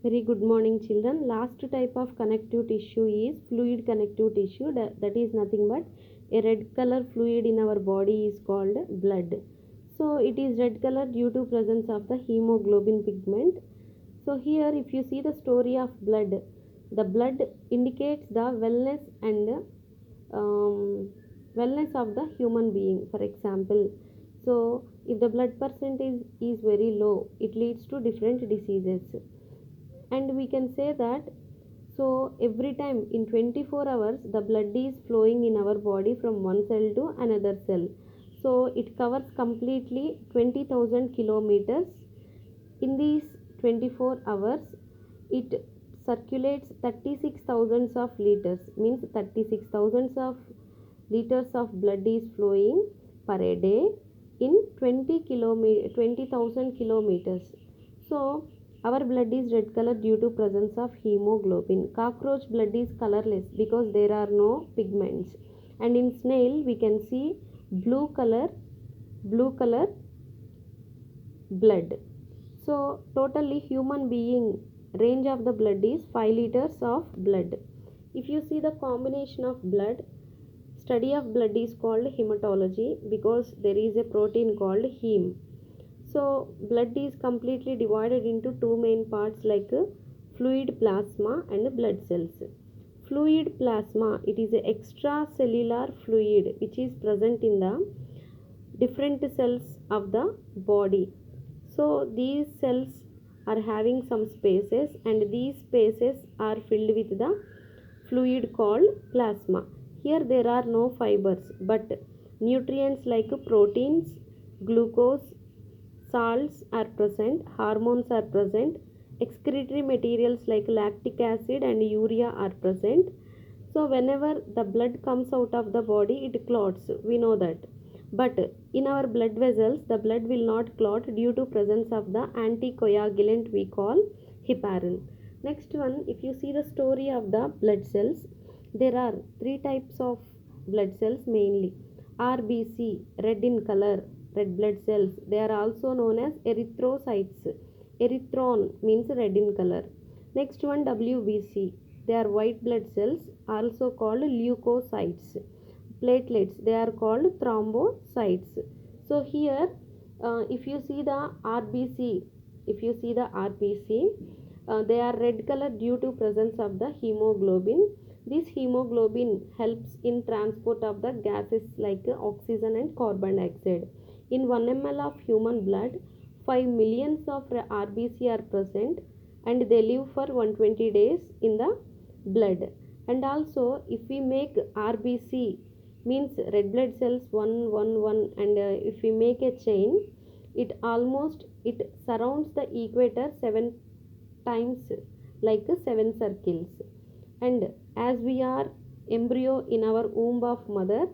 Very good morning, children. Last type of connective tissue is fluid connective tissue. That is nothing but a red color fluid in our body is called blood. So it is red color due to presence of the hemoglobin pigment. So here, if you see the story of blood, the blood indicates the um, wellness of the human being. For example, so if the blood percentage is very low, it leads to different diseases. And we can say that so every time in 24 hours the blood is flowing in our body from one cell to another cell, so it covers completely 20,000 kilometers. In these 24 hours it circulates 36,000 of liters, means 36,000 of liters of blood is flowing per a day in 20,000 kilometers. So our blood is red color due to presence of hemoglobin. Cockroach blood is colorless because there are no pigments. And in snail we can see blue color blood. So totally human being range of the blood is 5 liters of blood. If you see the combination of blood, study of blood is called hematology because there is a protein called heme. So blood is completely divided into two main parts like fluid plasma and blood cells. Fluid plasma, it is a extracellular fluid which is present in the different cells of the body. So these cells are having some spaces and these spaces are filled with the fluid called plasma. Here there are no fibers but nutrients like proteins, glucose, salts are present, hormones are present, excretory materials like lactic acid and urea are present. So whenever the blood comes out of the body, it clots. We know that. But in our blood vessels, the blood will not clot due to presence of the anticoagulant we call heparin. Next one, if you see the story of the blood cells, there are three types of blood cells mainly. RBC, red in color, red blood cells. They are also known as erythrocytes. Erythron means red in color. Next one, WBC. They are white blood cells, also called leukocytes. Platelets, they are called thrombocytes. So here, if you see the RBC, they are red color due to presence of the hemoglobin. This hemoglobin helps in transport of the gases like oxygen and carbon dioxide. In 1 ml of human blood, 5 millions of RBC are present and they live for 120 days in the blood. And also if we make RBC, means red blood cells 1 1 1, and if we make a chain, it surrounds the equator 7 times, like 7 circles. And as we are embryo in our womb of mother,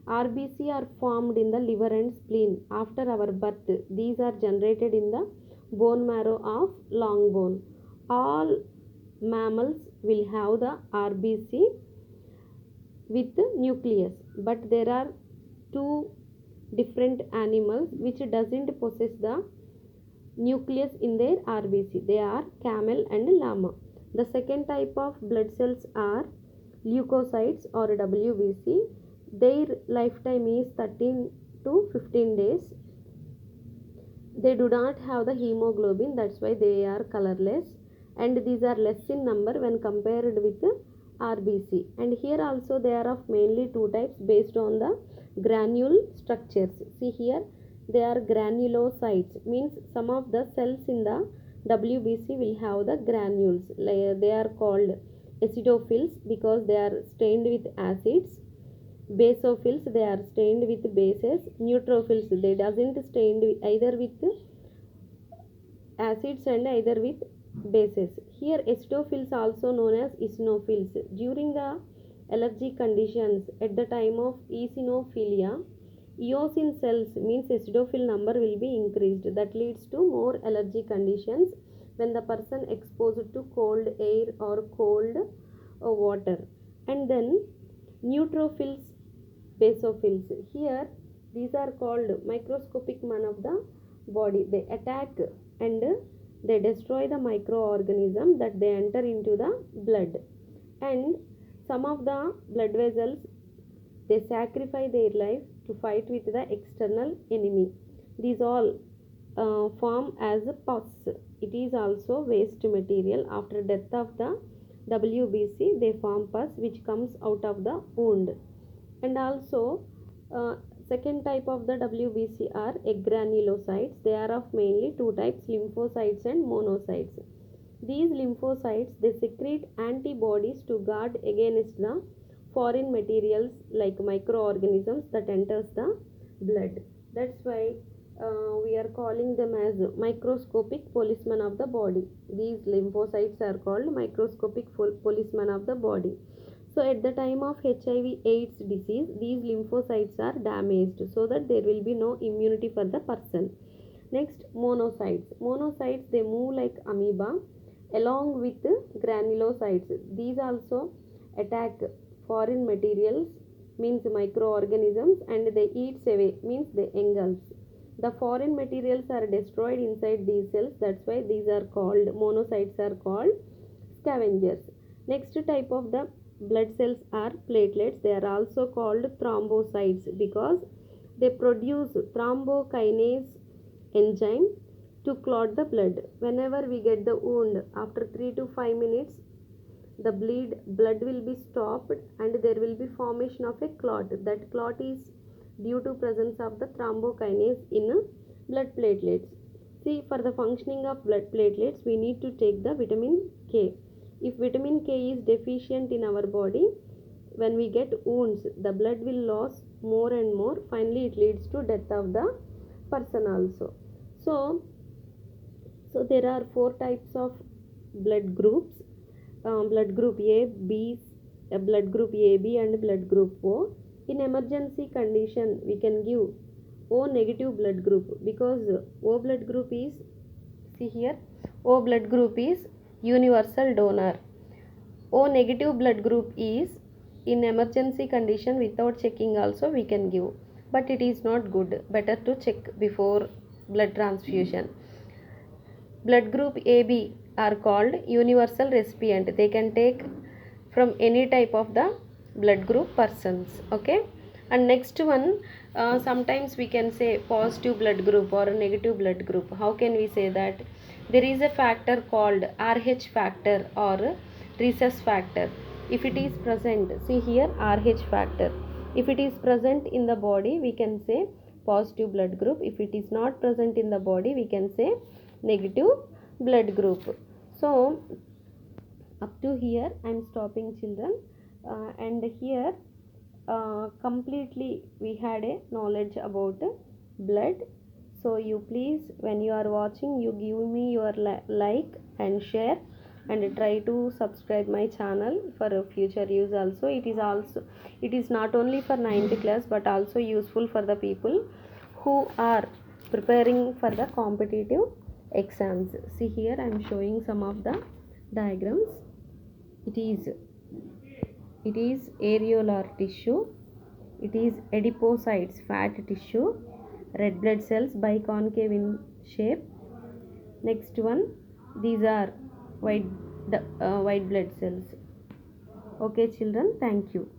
RBC are formed in the liver and spleen after our birth. These are generated in the bone marrow of long bone. All mammals will have the RBC with nucleus, but there are two different animals which doesn't possess the nucleus in their RBC. They are camel and llama. The second type of blood cells are leukocytes or WBC. Their lifetime is 13 to 15 days. They do not have the hemoglobin, that's why they are colorless, and these are less in number when compared with RBC. And here also they are of mainly two types based on the granule structures. See here, they are granulocytes, means some of the cells in the WBC will have the granules. They are called acidophils because they are stained with acids. Basophils, they are stained with bases. Neutrophils, they doesn't stained either with acids and either with bases. Here acidophils also known as eosinophils. During the allergy conditions at the time of eosinophilia, eosin cells means acidophil number will be increased. That leads to more allergy conditions when the person exposed to cold air or cold water. And then neutrophils, basophils. Here these are called microscopic man of the body. They attack and They destroy the microorganism that they enter into the blood. And some of the blood vessels, they sacrifice their life to fight with the external enemy. These all form as a pus. It is also waste material. After death of the WBC, they form pus which comes out of the wound. And also, uh, second type of the WBC are agranulocytes. They are of mainly two types, lymphocytes and monocytes. These lymphocytes, they secrete antibodies to guard against the foreign materials like microorganisms that enters the blood. That's why we are calling them as microscopic policemen of the body. These lymphocytes are called microscopic policemen of the body. So at the time of HIV/AIDS disease, these lymphocytes are damaged so that there will be no immunity for the person. Next, monocytes. Monocytes, they move like amoeba along with granulocytes. These also attack foreign materials, means microorganisms, and they eat away, means they engulf. The foreign materials are destroyed inside these cells. That's why these are called, monocytes are called scavengers. Next type of the blood cells are platelets. They are also called thrombocytes because they produce thrombokinase enzyme to clot the blood. Whenever we get the wound, after 3 to 5 minutes, the blood will be stopped and there will be formation of a clot. That clot is due to presence of the thrombokinase in blood platelets. See, for the functioning of blood platelets, we need to take the vitamin K. If vitamin K is deficient in our body, when we get wounds, the blood will lose more and more. Finally, it leads to death of the person also. So, there are four types of blood groups: blood group A, B, blood group AB, and blood group O. In emergency condition, we can give O negative blood group because O blood group is, see here, O blood group is universal donor. O negative blood group is in emergency condition without checking also we can give, but it is not good. Better to check before blood transfusion. Blood group AB are called universal recipient. They can take from any type of the blood group persons. Okay. And next one, sometimes we can say positive blood group or a negative blood group. How can we say that? There is a factor called RH factor or rhesus factor. If it is present, see here, RH factor. If it is present in the body, we can say positive blood group. If it is not present in the body, we can say negative blood group. So up to here I am stopping, children, and here completely we had a knowledge about blood. So you please, when you are watching, you give me your like and share, and try to subscribe my channel for future use also. It is not only for 9th class but also useful for the people who are preparing for the competitive exams. See here I am showing some of the diagrams. It is areolar tissue, it is adipocytes, fat tissue, red blood cells biconcave in shape. Next one, these are white blood cells. Okay children, thank you.